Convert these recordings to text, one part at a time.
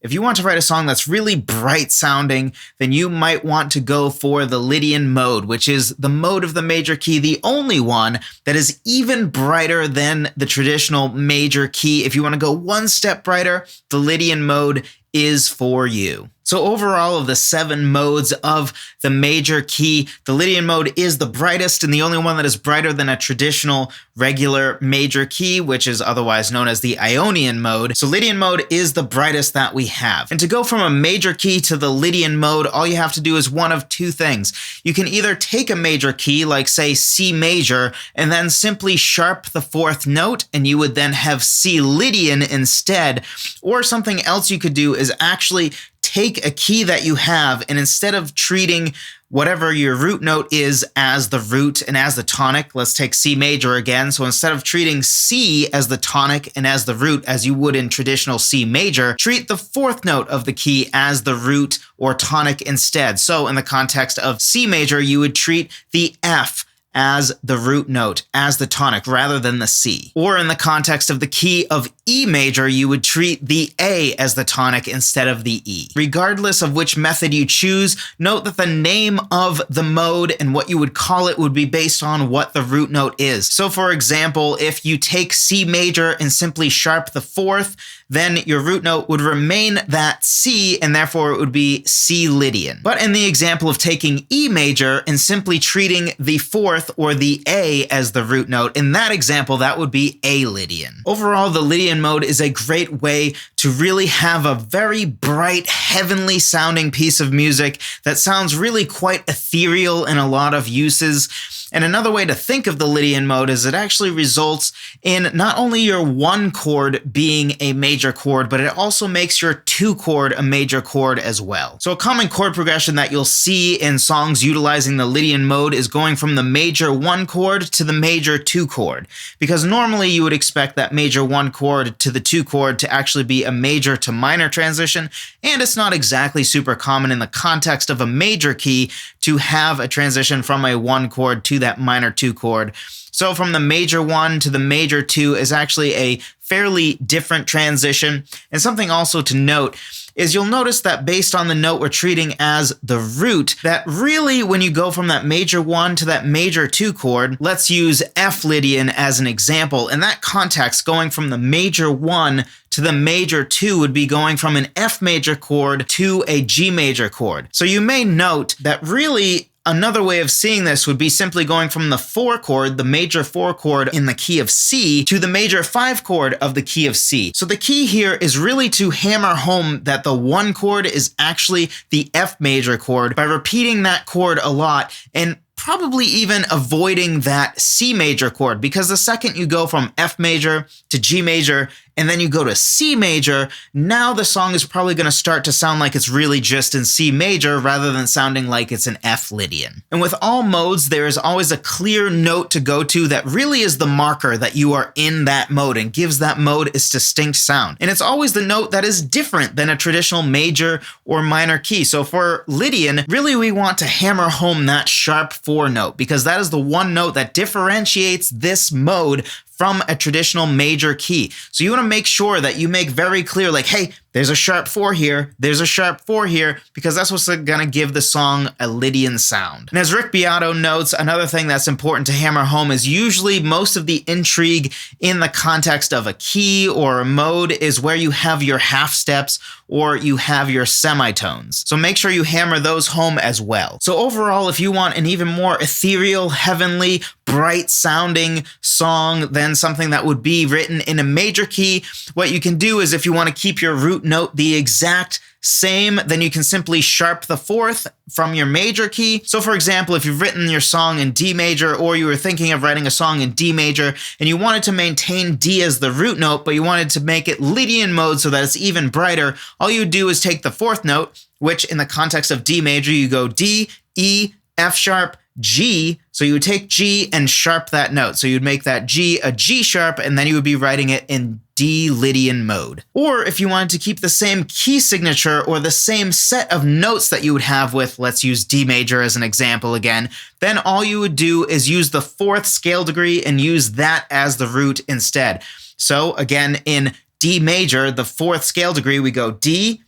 If you want to write a song that's really bright sounding, then you might want to go for the Lydian Mode, which is the mode of the major key, the only one that is even brighter than the traditional major key. If you want to go one step brighter, the Lydian Mode is for you. So overall, of the 7 modes of the major key, the Lydian Mode is the brightest and the only one that is brighter than a traditional regular major key, which is otherwise known as the Ionian Mode. So Lydian Mode is the brightest that we have. And to go from a major key to the Lydian Mode, all you have to do is one of 2 things. You can either take a major key, like say C major, and then simply sharp the 4th note, and you would then have C Lydian instead. Or something else you could do is actually take a key that you have, and instead of treating whatever your root note is as the root and as the tonic, let's take C major again. So instead of treating C as the tonic and as the root as you would in traditional C major, treat the 4th note of the key as the root or tonic instead. So in the context of C major, you would treat the F as the root note, as the tonic, rather than the C. Or in the context of the key of E major, you would treat the A as the tonic instead of the E. Regardless of which method you choose, note that the name of the mode and what you would call it would be based on what the root note is. So for example, if you take C major and simply sharp the 4th, then your root note would remain that C, and therefore it would be C Lydian. But in the example of taking E major and simply treating the 4th or the A as the root note, in that example, that would be A Lydian. Overall, the Lydian Mode is a great way to really have a very bright, heavenly sounding piece of music that sounds really quite ethereal in a lot of uses. And another way to think of the Lydian Mode is it actually results in not only your 1 chord being a major chord, but it also makes your 2 chord a major chord as well. So a common chord progression that you'll see in songs utilizing the Lydian Mode is going from the major 1 chord to the major 2 chord, because normally you would expect that major 1 chord to the 2 chord to actually be a major to minor transition, and it's not exactly super common in the context of a major key to have a transition from a 1 chord to that minor 2 chord. So from the major 1 to the major 2 is actually a fairly different transition. And something also to note is you'll notice that based on the note we're treating as the root, that really when you go from that major 1 to that major 2 chord, let's use F Lydian as an example. In that context, going from the major 1 to the major 2 would be going from an F major chord to a G major chord. So you may note that really another way of seeing this would be simply going from the 4 chord, the major 4 chord in the key of C, to the major 5 chord of the key of C. So the key here is really to hammer home that the 1 chord is actually the F major chord by repeating that chord a lot and probably even avoiding that C major chord, because the second you go from F major to G major and then you go to C major, now the song is probably going to start to sound like it's really just in C major rather than sounding like it's an F Lydian. And with all modes, there is always a clear note to go to that really is the marker that you are in that mode and gives that mode its distinct sound. And it's always the note that is different than a traditional major or minor key. So for Lydian, really we want to hammer home that sharp 4 note, because that is the one note that differentiates this mode from a traditional major key. So you want to make sure that you make very clear, like, hey, there's a sharp 4 here, there's a sharp 4 here, because that's what's going to give the song a Lydian sound. And as Rick Beato notes, another thing that's important to hammer home is usually most of the intrigue in the context of a key or a mode is where you have your half steps or you have your semitones. So make sure you hammer those home as well. So overall, if you want an even more ethereal, heavenly, bright sounding song than something that would be written in a major key, what you can do is if you want to keep your root note the exact same, then you can simply sharp the 4th from your major key. So for example, if you've written your song in D major, or you were thinking of writing a song in D major and you wanted to maintain D as the root note, but you wanted to make it Lydian mode so that it's even brighter, all you do is take the 4th note, which in the context of D major, you go D, E, F sharp, G. So you would take G and sharp that note. So you'd make that G a G sharp, and then you would be writing it in D Lydian mode. Or if you wanted to keep the same key signature or the same set of notes that you would have with, let's use D major as an example again, then all you would do is use the 4th scale degree and use that as the root instead. So again, in D major, the 4th scale degree, we go D,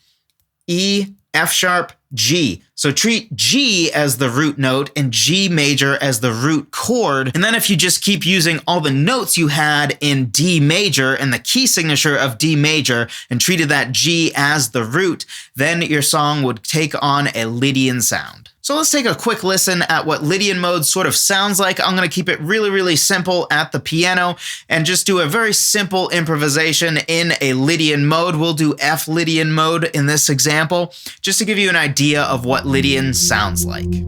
E, F sharp, G. So treat G as the root note and G major as the root chord. And then if you just keep using all the notes you had in D major and the key signature of D major and treated that G as the root, then your song would take on a Lydian sound. So let's take a quick listen at what Lydian mode sort of sounds like. I'm going to keep it really, really simple at the piano and just do a very simple improvisation in a Lydian mode. We'll do F Lydian mode in this example, just to give you an idea of what Lydian sounds like.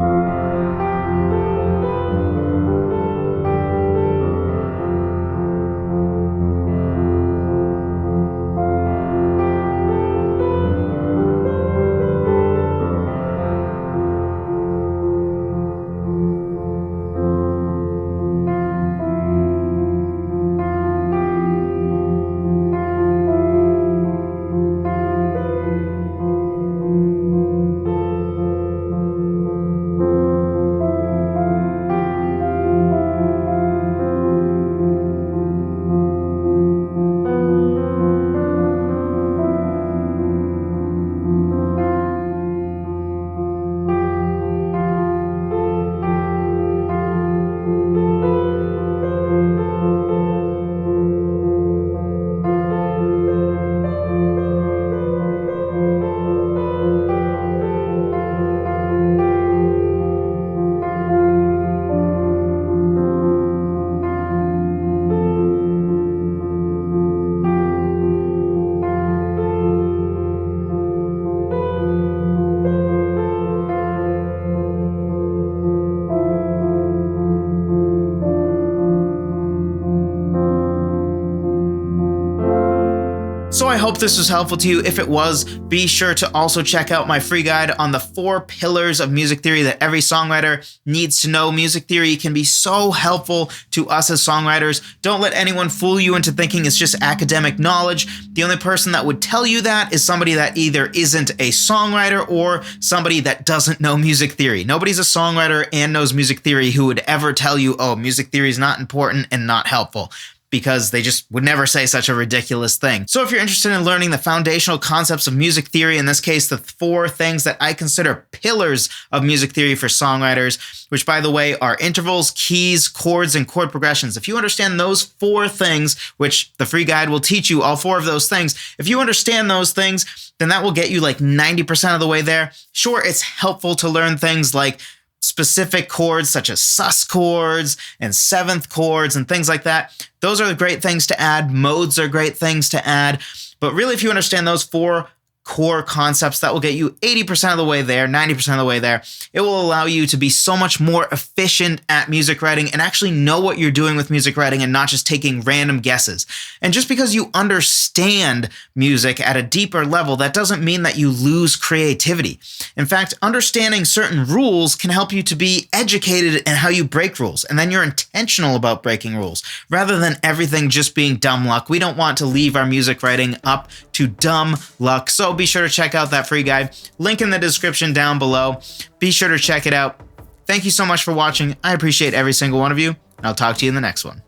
So I hope this was helpful to you. If it was, be sure to also check out my free guide on the 4 pillars of music theory that every songwriter needs to know. Music theory can be so helpful to us as songwriters. Don't let anyone fool you into thinking it's just academic knowledge. The only person that would tell you that is somebody that either isn't a songwriter or somebody that doesn't know music theory. Nobody's a songwriter and knows music theory who would ever tell you, oh, music theory is not important and not helpful, because they just would never say such a ridiculous thing. So if you're interested in learning the foundational concepts of music theory, in this case, the 4 things that I consider pillars of music theory for songwriters, which by the way are intervals, keys, chords, and chord progressions. If you understand those 4 things, which the free guide will teach you all 4 of those things, if you understand those things, then that will get you like 90% of the way there. Sure, it's helpful to learn things like specific chords such as sus chords and 7th chords and things like that. Those are great things to add. Modes are great things to add. But really, if you understand those 4 core concepts, that will get you 80% of the way there, 90% of the way there. It will allow you to be so much more efficient at music writing and actually know what you're doing with music writing and not just taking random guesses. And just because you understand music at a deeper level, that doesn't mean that you lose creativity. In fact, understanding certain rules can help you to be educated in how you break rules, and then you're intentional about breaking rules rather than everything just being dumb luck. We don't want to leave our music writing up to dumb luck. So be sure to check out that free guide. Link in the description down below. Be sure to check it out. Thank you so much for watching. I appreciate every single one of you, and I'll talk to you in the next one.